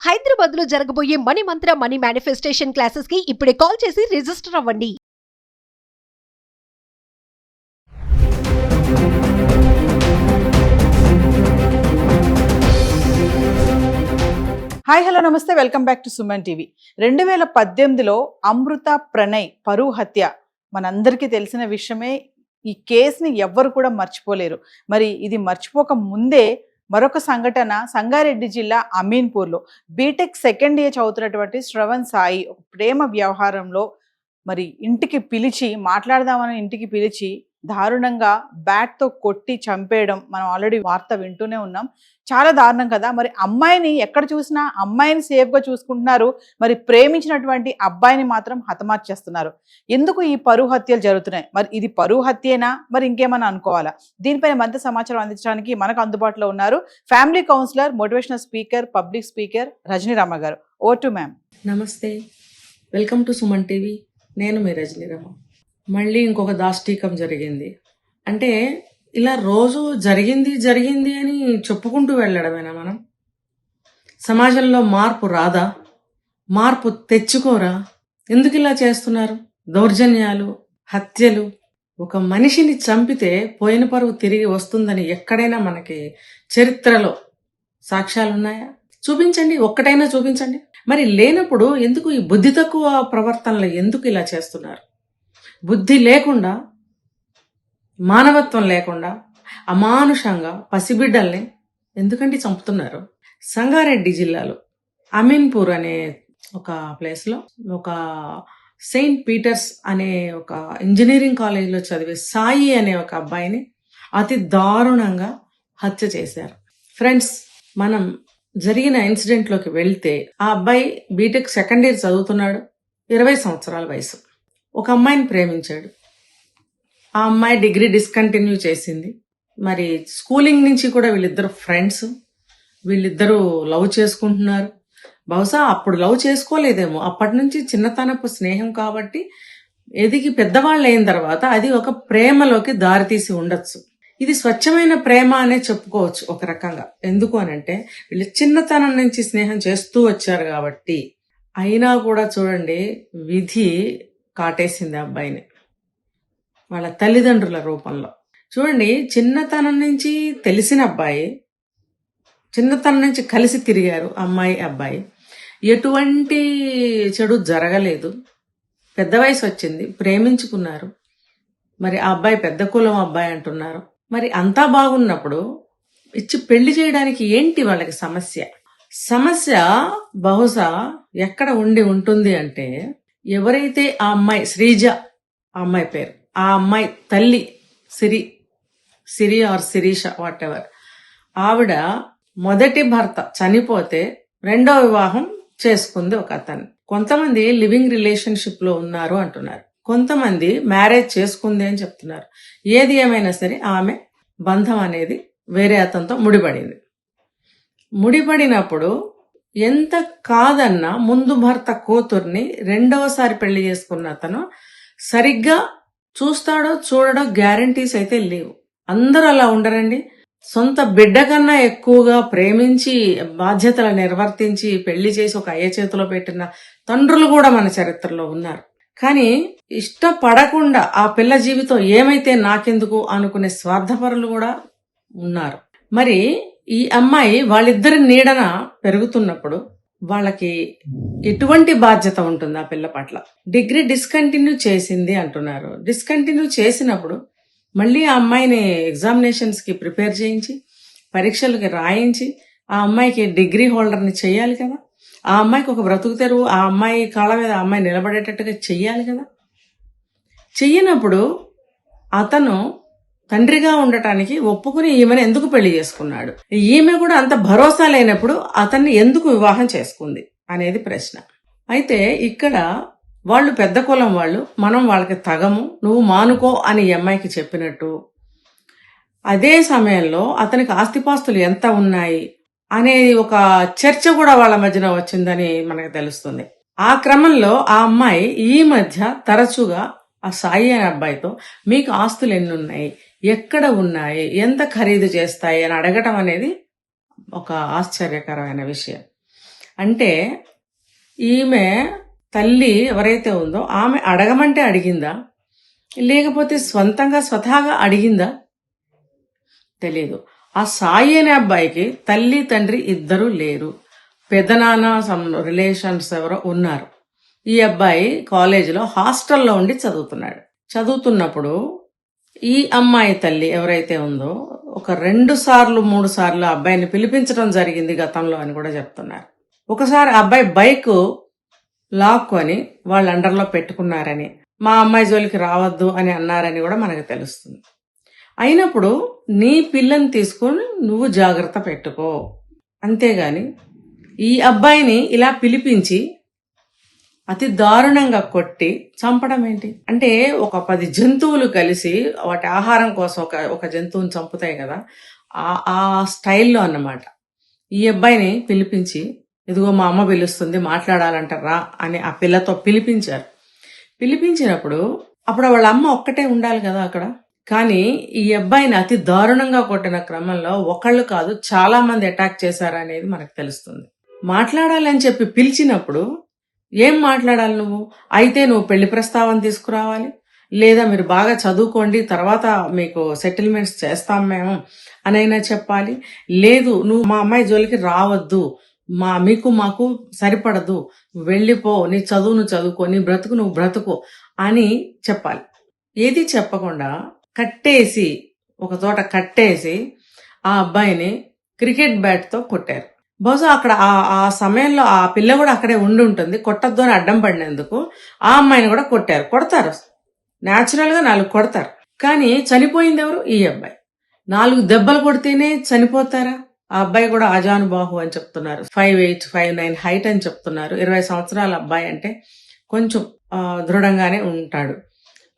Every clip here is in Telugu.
హైదరాబాద్ లో జరగబోయే మనీ మంత్ర మనీ మేనిఫెస్టేషన్ క్లాసెస్ కి ఇప్పుడే కాల్ చేసి రిజిస్టర్ అవ్వండి. హాయ్ హలో నమస్తే, welcome back to Suman TV. 2018లో అమృత ప్రణయ్ పరువు హత్య మనందరికీ తెలిసిన విషయమే. ఈ కేసుని ఎవ్వరు కూడా మర్చిపోలేరు. మరి ఇది మర్చిపోక ముందే మరొక సంఘటన సంగారెడ్డి జిల్లా అమీన్పూర్లో బీటెక్ సెకండ్ ఇయర్ చదువుతున్నటువంటి శ్రవణ్ సాయి ఒక ప్రేమ వ్యవహారంలో మరి ఇంటికి పిలిచి మాట్లాడదామని ఇంటికి పిలిచి దారుణంగా బ్యాట్తో కొట్టి చంపేయడం మనం ఆల్రెడీ వార్త వింటూనే ఉన్నాం. చాలా దారుణం కదా. మరి అమ్మాయిని ఎక్కడ చూసినా అమ్మాయిని సేఫ్గా చూసుకుంటున్నారు, మరి ప్రేమించినటువంటి అబ్బాయిని మాత్రం హతమార్చేస్తున్నారు. ఎందుకు ఈ పరువు హత్యలు జరుగుతున్నాయి? మరి ఇది పరువు హత్యేనా, మరి ఇంకేమైనా అనుకోవాలా? దీనిపైన మరింత సమాచారం అందించడానికి మనకు అందుబాటులో ఉన్నారు family counsellor, motivational speaker, public speaker Rajanirama garu. Over to ma'am. నమస్తే, వెల్కమ్ టు సుమన్ టీవీ. నేను మీ రజనీరామ. మళ్ళీ ఇంకొక దాష్టీకం జరిగింది. అంటే ఇలా రోజు జరిగింది అని చెప్పుకుంటూ వెళ్ళడమేనా మనం? సమాజంలో మార్పు రాదా? మార్పు తెచ్చుకోరా? ఎందుకు ఇలా చేస్తున్నారు? దౌర్జన్యాలు, హత్యలు. ఒక మనిషిని చంపితే పోయిన పరువు తిరిగి వస్తుందని ఎక్కడైనా మనకి చరిత్రలో సాక్ష్యాలున్నాయా? చూపించండి, ఒక్కటైనా చూపించండి. మరి లేనప్పుడు ఎందుకు ఈ బుద్ధి తక్కువ ప్రవర్తనలు ఎందుకు ఇలా చేస్తున్నారు? బుద్ధి లేకుండా, మానవత్వం లేకుండా అమానుషంగా పసిబిడ్డల్ని ఎందుకంటే చంపుతున్నారు? సంగారెడ్డి జిల్లాలో అమీన్పూర్ అనే ఒక ప్లేస్లో ఒక సెయింట్ పీటర్స్ అనే ఒక ఇంజనీరింగ్ కాలేజీలో చదివే సాయి అనే ఒక అబ్బాయిని అతి దారుణంగా హత్య చేశారు. ఫ్రెండ్స్, మనం జరిగిన ఇన్సిడెంట్లోకి వెళ్తే ఆ అబ్బాయి బీటెక్ సెకండ్ ఇయర్ చదువుతున్నాడు. 20 సంవత్సరాల వయసు. ఒక అమ్మాయిని ప్రేమించాడు. ఆ అమ్మాయి డిగ్రీ డిస్కంటిన్యూ చేసింది. మరి స్కూలింగ్ నుంచి కూడా వీళ్ళిద్దరు ఫ్రెండ్స్, వీళ్ళిద్దరూ లవ్ చేసుకుంటున్నారు. బహుశా అప్పుడు లవ్ చేసుకోలేదేమో, అప్పటి నుంచి చిన్నతనపు స్నేహం కాబట్టి ఎదిగి పెద్దవాళ్ళు అయిన తర్వాత అది ఒక ప్రేమలోకి దారితీసి ఉండొచ్చు. ఇది స్వచ్ఛమైన ప్రేమ అనే చెప్పుకోవచ్చు ఒక రకంగా. ఎందుకు అనంటే వీళ్ళు చిన్నతనం నుంచి స్నేహం చేస్తూ వచ్చారు కాబట్టి. అయినా కూడా చూడండి, విధి కాటేసింది ఆ అబ్బాయిని వాళ్ళ తల్లిదండ్రుల రూపంలో. చూడండి, చిన్నతనం నుంచి తెలిసిన అబ్బాయి, చిన్నతనం నుంచి కలిసి తిరిగారు అమ్మాయి అబ్బాయి, ఎటువంటి చెడు జరగలేదు. పెద్ద వయసు వచ్చింది, ప్రేమించుకున్నారు. మరి ఆ అబ్బాయి పెద్ద కులం అబ్బాయి అంటున్నారు. మరి అంతా బాగున్నప్పుడు ఇచ్చి పెళ్లి చేయడానికి ఏంటి వాళ్ళకి సమస్య? సమస్య బహుశా ఎక్కడ ఉండి ఉంటుంది అంటే, ఎవరైతే ఆ అమ్మాయి శ్రీజ, ఆ అమ్మాయి పేరు, ఆ అమ్మాయి తల్లి సిరి ఆర్ శిరీష వాట్ ఎవర్, ఆవిడ మొదటి భర్త చనిపోతే రెండో వివాహం చేసుకుంది ఒక అతను. కొంతమంది లివింగ్ రిలేషన్షిప్ లో ఉన్నారు అంటున్నారు, కొంతమంది మ్యారేజ్ చేసుకుంది అని చెప్తున్నారు. ఏది ఏమైనా సరే ఆమె బంధం అనేది వేరే అతనితో ముడిపడింది. ముడిపడినప్పుడు ఎంత కాదన్నా ముందు భర్త కూతుర్ని రెండవసారి పెళ్లి చేసుకున్న అతను సరిగ్గా చూస్తాడో చూడడో గ్యారంటీస్ అయితే లేవు. అందరూ అలా ఉండరండి. సొంత బిడ్డ కన్నా ఎక్కువగా ప్రేమించి బాధ్యతలు నిర్వర్తించి పెళ్లి చేసి ఒక అయ్య చేతిలో పెట్టిన తండ్రులు కూడా మన చరిత్రలో ఉన్నారు. కానీ ఇష్టపడకుండా ఆ పిల్ల జీవితం ఏమైతే నాకెందుకు అనుకునే స్వార్థపరులు కూడా ఉన్నారు. మరి ఈ అమ్మాయి వాళ్ళిద్దరి నీడన పెరుగుతున్నప్పుడు వాళ్ళకి ఎటువంటి బాధ్యత ఉంటుంది ఆ పిల్ల పట్ల? డిగ్రీ డిస్కంటిన్యూ చేసింది అంటున్నారు. డిస్కంటిన్యూ చేసినప్పుడు మళ్ళీ ఆ అమ్మాయిని ఎగ్జామినేషన్స్ కి ప్రిపేర్ చేయించి, పరీక్షలకి రాయించి, ఆ అమ్మాయికి డిగ్రీ హోల్డర్ని చెయ్యాలి కదా. ఆ అమ్మాయికి ఒక బ్రతుకు తెరువు, ఆ అమ్మాయి కాళ్ళ మీద ఆ అమ్మాయి నిలబడేటట్టుగా చెయ్యాలి కదా. చెయ్యనప్పుడు అతను తండ్రిగా ఉండటానికి ఒప్పుకుని ఈమెను ఎందుకు పెళ్లి చేసుకున్నాడు? ఈమె కూడా అంత భరోసా లేనప్పుడు అతన్ని ఎందుకు వివాహం చేసుకుంది అనేది ప్రశ్న. అయితే ఇక్కడ వాళ్ళు పెద్ద కులం వాళ్ళు, మనం వాళ్ళకి తగము, నువ్వు మానుకో అని ఈ అమ్మాయికి చెప్పినట్టు, అదే సమయంలో అతనికి ఆస్తిపాస్తులు ఎంత ఉన్నాయి అనేది ఒక చర్చ కూడా వాళ్ళ మధ్యన వచ్చిందని మనకు తెలుస్తుంది. ఆ క్రమంలో ఆ అమ్మాయి ఈ మధ్య తరచుగా ఆ సాయి అనే అబ్బాయితో మీకు ఆస్తులు ఎన్ని ఉన్నాయి, ఎక్కడ ఉన్నాయి, ఎంత ఖరీదు చేస్తాయి అని అడగటం అనేది ఒక ఆశ్చర్యకరమైన విషయం. అంటే ఈమె తల్లి ఎవరైతే ఉందో ఆమె అడగమంటే అడిగిందా, లేకపోతే స్వతహాగా అడిగిందా తెలియదు. ఆ సాయి అనే అబ్బాయికి తల్లి తండ్రి ఇద్దరు లేరు. పెదనాన్న సమ్ రిలేషన్స్ ఎవరో ఉన్నారు. ఈ అబ్బాయి కాలేజీలో హాస్టల్లో ఉండి చదువుతున్నప్పుడు ఈ అమ్మాయి తల్లి ఎవరైతే ఉందో ఒక 2 సార్లు 3 సార్లు అబ్బాయిని పిలిపించడం జరిగింది గతంలో అని కూడా చెప్తున్నారు. ఒకసారి అబ్బాయి బైక్ లాక్కొని వాళ్ళ అండర్లో పెట్టుకున్నారని, మా అమ్మాయి జోలికి రావద్దు అని అన్నారని కూడా మనకు తెలుస్తుంది. అయినప్పుడు నీ పిల్లని తీసుకొని నువ్వు జాగ్రత్త పెట్టుకో, అంతేగాని ఈ అబ్బాయిని ఇలా పిలిపించి అతి దారుణంగా కొట్టి చంపడం ఏంటి? అంటే ఒక 10 జంతువులు కలిసి వాటి ఆహారం కోసం ఒక జంతువుని చంపుతాయి కదా, ఆ స్టైల్లో అన్నమాట. ఈ అబ్బాయిని పిలిపించి, ఇదిగో మా అమ్మ పిలుస్తుంది మాట్లాడాలంటారా అని ఆ పిల్లతో పిలిపించారు. పిలిపించినప్పుడు అప్పుడు వాళ్ళ అమ్మ ఒక్కటే ఉండాలి కదా అక్కడ. కానీ ఈ అబ్బాయిని అతి దారుణంగా కొట్టిన క్రమంలో ఒకళ్ళు కాదు చాలా మంది అటాక్ చేశారనేది మనకు తెలుస్తుంది. మాట్లాడాలని చెప్పి పిలిచినప్పుడు ఏం మాట్లాడాలి నువ్వు? అయితే నువ్వు పెళ్లి ప్రస్తావన తీసుకురావాలి, లేదా మీరు బాగా చదువుకోండి తర్వాత మీకు సెటిల్మెంట్స్ చేస్తాం మేము అనైనా చెప్పాలి. లేదు నువ్వు మా అమ్మాయి జోలికి రావద్దు, మీకు మాకు సరిపడదు, వెళ్ళిపో, నీ చదువును చదువుకో, నీ బ్రతుకు నువ్వు బ్రతుకు అని చెప్పాలి. ఏది చెప్పకుండా ఒక చోట కట్టేసి ఆ అబ్బాయిని క్రికెట్ బ్యాట్తో కొట్టారు. బహుశా అక్కడ ఆ సమయంలో ఆ పిల్ల కూడా అక్కడే ఉండి ఉంటుంది. కొట్టద్దు అని అడ్డం పడినందుకు ఆ అమ్మాయిని కూడా కొడతారు. న్యాచురల్ గా 4 కొడతారు. కానీ చనిపోయింది ఎవరు? ఈ అబ్బాయి. 4 దెబ్బలు కొడితేనే చనిపోతారా? ఆ అబ్బాయి కూడా అజానుబాహు అని చెప్తున్నారు. 5'8", 5'9" హైట్ అని చెప్తున్నారు. 20 సంవత్సరాల అబ్బాయి అంటే కొంచెం దృఢంగానే ఉంటాడు.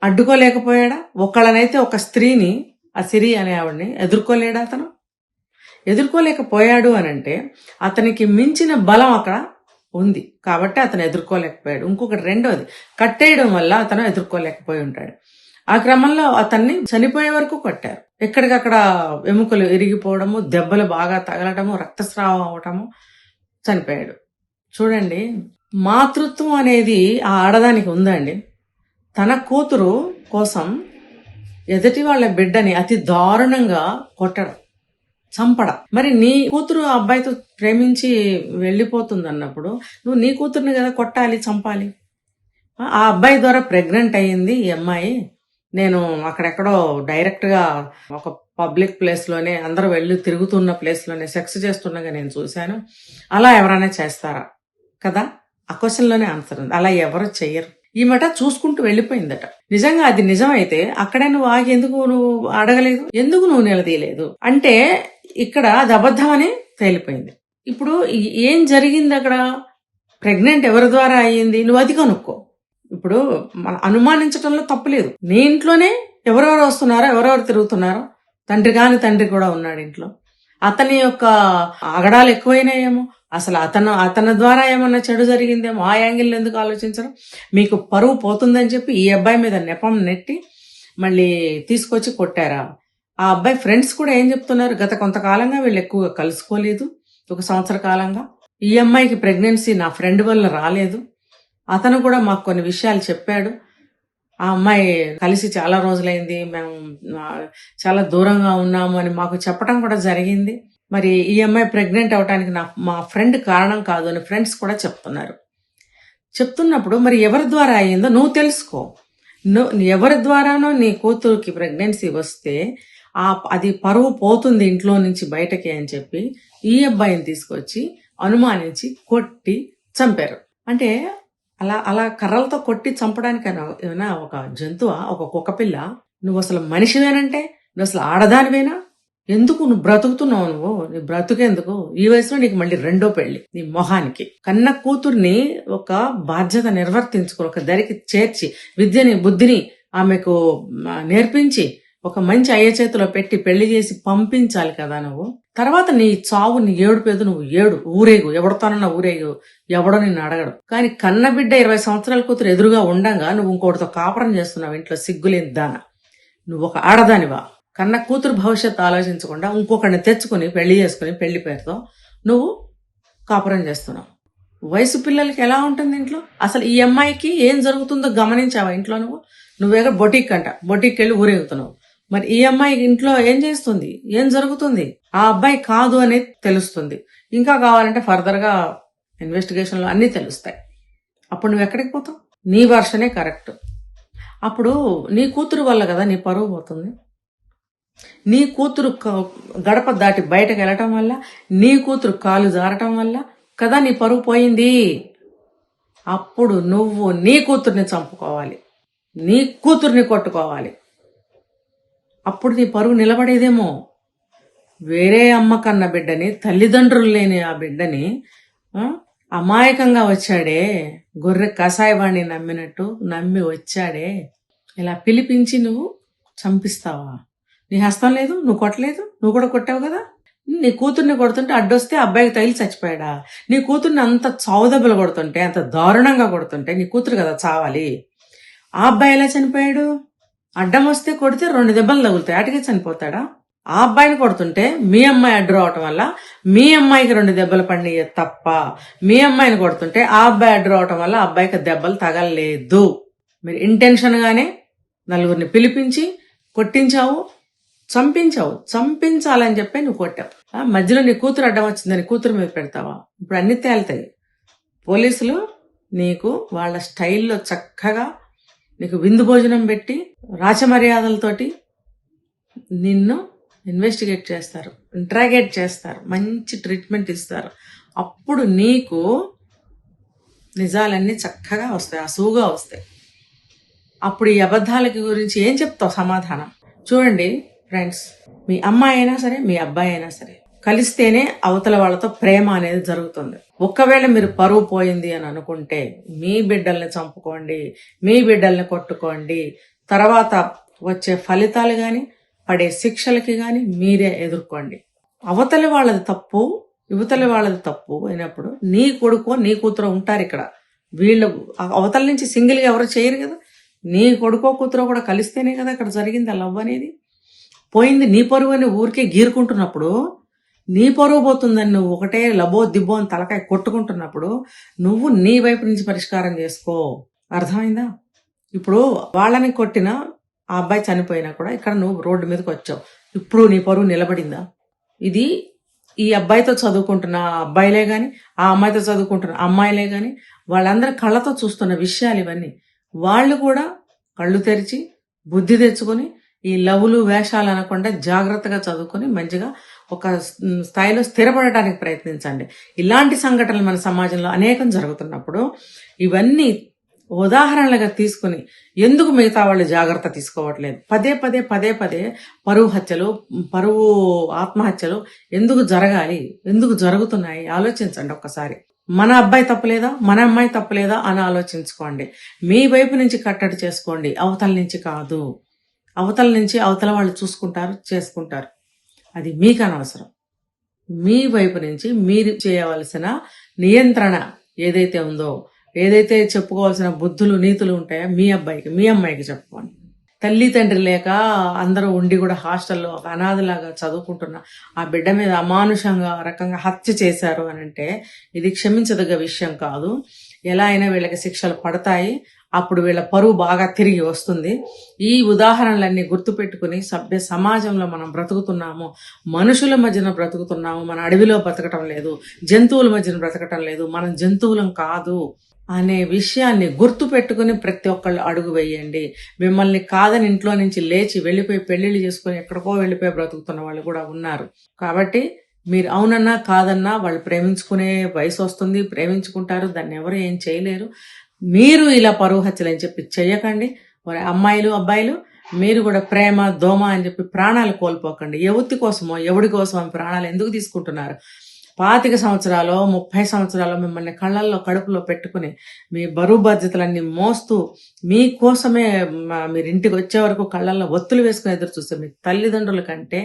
అడ్డుకోలేకపోయాడా? ఒకళ్ళనైతే ఒక స్త్రీని, ఆ సిరి అనే ఆవిడ్ని ఎదుర్కోలేడా? అతను ఎదుర్కోలేకపోయాడు అనంటే అతనికి మించిన బలం అక్కడ ఉంది కాబట్టి అతను ఎదుర్కోలేకపోయాడు. ఇంకొకటి రెండోది, కట్టేయడం వల్ల అతను ఎదుర్కోలేకపోయి ఉంటాడు. ఆ క్రమంలో అతన్ని చనిపోయే వరకు కొట్టారు. ఎక్కడికక్కడ ఎముకలు ఇరిగిపోవడము, దెబ్బలు బాగా తగలటము, రక్తస్రావం అవటము, చనిపోయాడు. చూడండి, మాతృత్వం అనేది ఆ ఆడదానికి ఉందండి. తన కూతురు కోసం ఎదుటి వాళ్ళ బిడ్డని అతి దారుణంగా కొట్టడం, చంపడం. మరి నీ కూతురు ఆ అబ్బాయితో ప్రేమించి వెళ్ళిపోతుంది అన్నప్పుడు నువ్వు నీ కూతుర్ని కదా కొట్టాలి, చంపాలి. ఆ అబ్బాయి ద్వారా ప్రెగ్నెంట్ అయ్యింది ఈ అమ్మాయి. నేను అక్కడెక్కడో డైరెక్ట్ గా ఒక పబ్లిక్ ప్లేస్ లోనే, అందరూ వెళ్ళి తిరుగుతున్న ప్లేస్ లోనే సెక్స్ చేస్తుండగా నేను చూశాను. అలా ఎవరైనా చేస్తారా కదా? ఆ క్వశ్చన్ లోనే ఆన్సర్ ఉంది. అలా ఎవరు చెయ్యరు. ఈ మాట చూసుకుంటూ వెళ్ళిపోయిందట. నిజంగా అది నిజమైతే అక్కడే నువ్వు ఆగి ఎందుకు నువ్వు అడగలేదు, ఎందుకు నువ్వు నిలదీయలేదు అంటే ఇక్కడ అది అబద్ధం అని తేలిపోయింది. ఇప్పుడు ఏం జరిగింది అక్కడ? ప్రెగ్నెంట్ ఎవరి ద్వారా అయ్యింది? నువ్వు అది కనుక్కో. ఇప్పుడు మన అనుమానించడంలో తప్పులేదు. నీ ఇంట్లోనే ఎవరెవరు వస్తున్నారో, ఎవరెవరు తిరుగుతున్నారో, తండ్రి కూడా ఉన్నాడు ఇంట్లో. అతని యొక్క ఆగడాలు ఎక్కువైనాయేమో, అసలు అతని ద్వారా ఏమన్నా చెడు జరిగిందేమో, ఆ యాంగిల్ ఎందుకు ఆలోచించరు? మీకు పరువు పోతుందని చెప్పి ఈ అబ్బాయి మీద నెపం నెట్టి మళ్ళీ తీసుకొచ్చి కొట్టారా? ఆ అబ్బాయి ఫ్రెండ్స్ కూడా ఏం చెప్తున్నారు? గత కొంతకాలంగా వీళ్ళు ఎక్కువగా కలుసుకోలేదు, 1 సంవత్సర కాలంగా. ఈ అమ్మాయికి ప్రెగ్నెన్సీ నా ఫ్రెండ్ వల్ల రాలేదు, అతను కూడా మాకు కొన్ని విషయాలు చెప్పాడు. ఆ అమ్మాయి కలిసి చాలా రోజులైంది, మేము చాలా దూరంగా ఉన్నాము అని మాకు చెప్పడం కూడా జరిగింది. మరి ఈ అమ్మాయి ప్రెగ్నెంట్ అవడానికి మా ఫ్రెండ్ కారణం కాదు అని ఫ్రెండ్స్ కూడా చెప్తున్నప్పుడు మరి ఎవరి ద్వారా అయ్యిందో నువ్వు తెలుసుకో. ఎవరి ద్వారానో నీ కూతురుకి ప్రెగ్నెన్సీ వస్తే అది పరువు పోతుంది ఇంట్లో నుంచి బయటకి అని చెప్పి ఈ అబ్బాయిని తీసుకొచ్చి అనుమానించి కొట్టి చంపారు. అంటే అలా కర్రలతో కొట్టి చంపడానికి ఏమైనా ఒక జంతువా, ఒక కుక్కపిల్ల? నువ్వు అసలు మనిషివేనంటే, నువ్వు అసలు ఆడదానివేనా? ఎందుకు నువ్వు బ్రతుకుతున్నావు? నీ బ్రతుకెందుకు? ఈ వయసులో నీకు మళ్ళీ 2వ పెళ్లి. నీ మొహానికి కన్న కూతుర్ని ఒక బాధ్యత నిర్వర్తించుకుని ఒక దరికి చేర్చి విద్యని బుద్ధిని ఆమెకు నేర్పించి ఒక మంచి అయ్య చేతిలో పెట్టి పెళ్లి చేసి పంపించాలి కదా నువ్వు. తర్వాత నీ చావు, నీ ఏడుపేదు, నువ్వు ఊరేగు, ఎవడతానన్నా ఊరేగు, ఎవడో నిన్ను అడగడు. కానీ కన్నబిడ్డ 20 సంవత్సరాల కూతురు ఎదురుగా ఉండంగా నువ్వు ఇంకోటితో కాపురం చేస్తున్నావు ఇంట్లో, సిగ్గులేని దాన. నువ్వు ఒక ఆడదానివా? కన్న కూతురు భవిష్యత్తు ఆలోచించకుండా ఇంకొకరిని తెచ్చుకుని పెళ్లి చేసుకుని పెళ్లి పేరుతో నువ్వు కాపురం చేస్తున్నావు. వయసు పిల్లలకి ఎలా ఉంటుంది ఇంట్లో? అసలు ఈ అమ్మాయికి ఏం జరుగుతుందో గమనించావా ఇంట్లో? నువ్వేగా బొటిక్ అంట, బొటిక్ వెళ్ళి ఊరేగుతున్నావు. మరి ఈ అమ్మాయి ఇంట్లో ఏం చేస్తుంది, ఏం జరుగుతుంది? ఆ అబ్బాయి కాదు అనేది తెలుస్తుంది. ఇంకా కావాలంటే ఫర్దర్ గా ఇన్వెస్టిగేషన్లో అన్నీ తెలుస్తాయి. అప్పుడు నువ్వు ఎక్కడికి పోతావు? నీ వర్షనే కరెక్ట్. అప్పుడు నీ కూతురు వల్ల కదా నీ పరువు పోతుంది. నీ కూతురు గడప దాటి బయటకు వెళ్ళటం వల్ల, నీ కూతురు కాలు జారటం వల్ల కదా నీ పరువు పోయింది. అప్పుడు నువ్వు నీ కూతుర్ని చంపుకోవాలి, నీ కూతుర్ని కొట్టుకోవాలి. అప్పుడు నీ పరువు నిలబడేదేమో. వేరే అమ్మ కన్న బిడ్డని, తల్లిదండ్రులు లేని ఆ బిడ్డని అమాయకంగా వచ్చాడే, గొర్రె కషాయవాణ్ణి నమ్మినట్టు నమ్మి వచ్చాడే, ఇలా పిలిపించి నువ్వు చంపిస్తావా? నీ హస్తం లేదు, నువ్వు కొట్టలేదు, నువ్వు కూడా కొట్టావు కదా. నీ కూతుర్ని కొడుతుంటే అడ్డొస్తే అబ్బాయికి తగిలి చచ్చిపోయాడా? నీ కూతుర్ని అంత చావుదెబ్బలు కొడుతుంటే, అంత దారుణంగా కొడుతుంటే నీ కూతురు కదా చావాలి. ఆ అబ్బాయి ఎలా చనిపోయాడు? అడ్డం వస్తే కొడితే 2 దెబ్బలు తగులుతాయి, అటుకే చనిపోతాడా? ఆ అబ్బాయిని కొడుతుంటే మీ అమ్మాయి అడ్డు రావటం వల్ల మీ అమ్మాయికి 2 దెబ్బలు పడినాయి తప్ప, మీ అమ్మాయిని కొడుతుంటే ఆ అబ్బాయి అడ్డు రావటం వల్ల అబ్బాయికి దెబ్బలు తగలలేదు. మీరు ఇంటెన్షన్ గానే నలుగురిని పిలిపించి కొట్టించావు, చంపించావు. చంపించాలని చెప్పి నువ్వు కొట్టావు. మధ్యలో నీ కూతురు అడ్డం వచ్చిందని కూతురు మీద పెడతావా? ఇప్పుడు అన్ని తేలుతాయి. పోలీసులు నీకు వాళ్ళ స్టైల్లో చక్కగా నీకు విందు భోజనం పెట్టి రాచమర్యాదలతోటి నిన్ను ఇన్వెస్టిగేట్ చేస్తారు, ఇంట్రాగేట్ చేస్తారు, మంచి ట్రీట్మెంట్ ఇస్తారు. అప్పుడు నీకు నిజాలన్నీ చక్కగా వస్తాయి, అసూగా వస్తాయి. అప్పుడు ఈ అబద్ధాలకి గురించి ఏం చెప్తావు సమాధానం? చూడండి ఫ్రెండ్స్, మీ అమ్మాయి అయినా సరే, మీ అబ్బాయి అయినా సరే, కలిస్తేనే అవతల వాళ్ళతో ప్రేమ అనేది జరుగుతుంది. ఒకవేళ మీరు పరువు పోయింది అని అనుకుంటే మీ బిడ్డల్ని చంపుకోండి, మీ బిడ్డల్ని కొట్టుకోండి. తర్వాత వచ్చే ఫలితాలు గాని, పడే శిక్షలకి గాని మీరే ఎదుర్కోండి. అవతలి వాళ్ళది తప్పు, యువతలి వాళ్ళది తప్పు అయినప్పుడు నీ కొడుకో నీ కూతురు ఉంటారు ఇక్కడ. వీళ్ళు అవతల నుంచి సింగిల్గా ఎవరు చేయరు కదా. నీ కొడుకో కూతురో కూడా కలిస్తేనే కదా ఇక్కడ జరిగింది ఆ లవ్ అనేది. పోయింది నీ పరువు అని ఊరికే గీరుకుంటున్నప్పుడు, నీ పరువు పోతుందని నువ్వు ఒకటే లబో దిబ్బో అని తలకాయ కొట్టుకుంటున్నప్పుడు నువ్వు నీ వైపు నుంచి పరిష్కారం చేసుకో. అర్థమైందా? ఇప్పుడు వాళ్ళని కొట్టిన ఆ అబ్బాయి చనిపోయినా కూడా ఇక్కడ నువ్వు రోడ్డు మీదకి వచ్చావు. ఇప్పుడు నీ పరువు నిలబడిందా? ఇది ఈ అబ్బాయితో చదువుకుంటున్న అబ్బాయిలే గాని, ఆ అమ్మాయితో చదువుకుంటున్న అమ్మాయిలే గాని, వాళ్ళందరి కళ్ళతో చూస్తున్న విషయాలు ఇవన్నీ. వాళ్ళు కూడా కళ్ళు తెరిచి బుద్ధి తెచ్చుకొని ఈ లవ్లు వేషాలు అనకుండా జాగ్రత్తగా చదువుకొని మంచిగా ఒక స్థాయిలో స్థిరపడటానికి ప్రయత్నించండి. ఇలాంటి సంఘటనలు మన సమాజంలో అనేకం జరుగుతున్నప్పుడు ఇవన్నీ ఉదాహరణలుగా తీసుకుని ఎందుకు మిగతా వాళ్ళు జాగ్రత్త తీసుకోవట్లేదు? పదే పదే పదే పదే పరువు హత్యలు, పరువు ఆత్మహత్యలు ఎందుకు జరగాలి, ఎందుకు జరుగుతున్నాయి ఆలోచించండి ఒక్కసారి. మన అబ్బాయి తప్పలేదా, మన అమ్మాయి తప్పలేదా అని ఆలోచించుకోండి. మీ వైపు నుంచి కట్టడి చేసుకోండి, అవతల నుంచి కాదు. అవతల నుంచి అవతల వాళ్ళు చూసుకుంటారు, చేసుకుంటారు. అది మీకు అనవసరం. మీ వైపు నుంచి మీరు చేయవలసిన నియంత్రణ ఏదైతే ఉందో, ఏదైతే చెప్పుకోవాల్సిన బుద్ధులు నీతులు ఉంటాయో మీ అబ్బాయికి మీ అమ్మాయికి చెప్పుకోండి. తల్లి తండ్రి లేక అందరూ ఉండి కూడా హాస్టల్లో ఒక అనాథలాగా చదువుకుంటున్న ఆ బిడ్డ మీద అమానుషంగా రకంగా హత్య చేశారు అని అంటే ఇది క్షమించదగ్గ విషయం కాదు. ఎలా అయినా వీళ్ళకి శిక్షలు పడతాయి. అప్పుడు వీళ్ళ పరువు బాగా తిరిగి వస్తుంది. ఈ ఉదాహరణలన్నీ గుర్తుపెట్టుకుని సభ్య సమాజంలో మనం బ్రతుకుతున్నాము, మనుషుల మధ్యన బ్రతుకుతున్నాము. మన అడవిలో బ్రతకటం లేదు, జంతువుల మధ్యన బ్రతకటం లేదు, మనం జంతువులం కాదు అనే విషయాన్ని గుర్తు పెట్టుకుని ప్రతి ఒక్కళ్ళు అడుగు వేయండి. మిమ్మల్ని కాదని ఇంట్లో నుంచి లేచి వెళ్ళిపోయి పెళ్లిళ్ళు చేసుకుని ఎక్కడికో వెళ్ళిపోయి బ్రతుకుతున్న వాళ్ళు కూడా ఉన్నారు. కాబట్టి మీరు అవునన్నా కాదన్నా వాళ్ళు ప్రేమించుకునే వయసు వస్తుంది, ప్రేమించుకుంటారు, దాన్ని ఎవరు ఏం చేయలేరు. మీరు ఇలా పరువు హత్యలు అని చెప్పి చెయ్యకండి. అమ్మాయిలు అబ్బాయిలు మీరు కూడా ప్రేమ దోమ అని చెప్పి ప్రాణాలు కోల్పోకండి. ఎవరి కోసమో ఎవడి కోసమో ప్రాణాలు ఎందుకు తీసుకుంటున్నారు? 25 సంవత్సరాలు 30 సంవత్సరాలు మిమ్మల్ని కళ్ళల్లో కడుపులో పెట్టుకుని మీ బరువు బాధ్యతలన్నీ మోస్తూ మీకోసమే మీరు ఇంటికి వచ్చే వరకు కళ్ళల్లో ఒత్తులు వేసుకుని ఎదురు చూస్తే మీ తల్లిదండ్రుల కంటే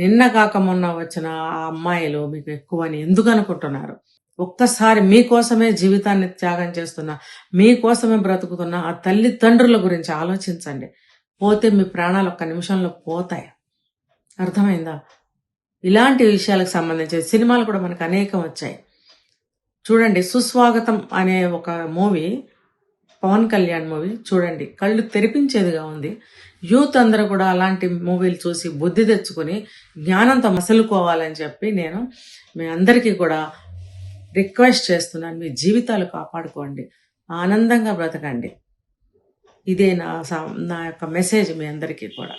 నిన్న కాక మొన్న వచ్చిన ఆ అమ్మాయిలు మీకు ఎక్కువని ఎందుకు అనుకుంటున్నారు? ఒక్కసారి మీకోసమే జీవితాన్ని త్యాగం చేస్తున్నా, మీకోసమే బ్రతుకుతున్న ఆ తల్లిదండ్రుల గురించి ఆలోచించండి. పోతే మీ ప్రాణాలు ఒక్క నిమిషంలో పోతాయి. అర్థమైందా? ఇలాంటి విషయాలకు సంబంధించిన సినిమాలు కూడా మనకు అనేకం వచ్చాయి. చూడండి, సుస్వాగతం అనే ఒక మూవీ, పవన్ కళ్యాణ్ మూవీ చూడండి, కళ్ళు తెరిపించేదిగా ఉంది. యూత్ అందరూ కూడా అలాంటి మూవీలు చూసి బుద్ధి తెచ్చుకొని జ్ఞానంతో మసలుకోవాలని చెప్పి నేను మీ అందరికీ కూడా రిక్వెస్ట్ చేస్తున్నాను. మీ జీవితాలు కాపాడుకోండి, ఆనందంగా బ్రతకండి. ఇదే నా యొక్క మెసేజ్ మీ అందరికీ కూడా.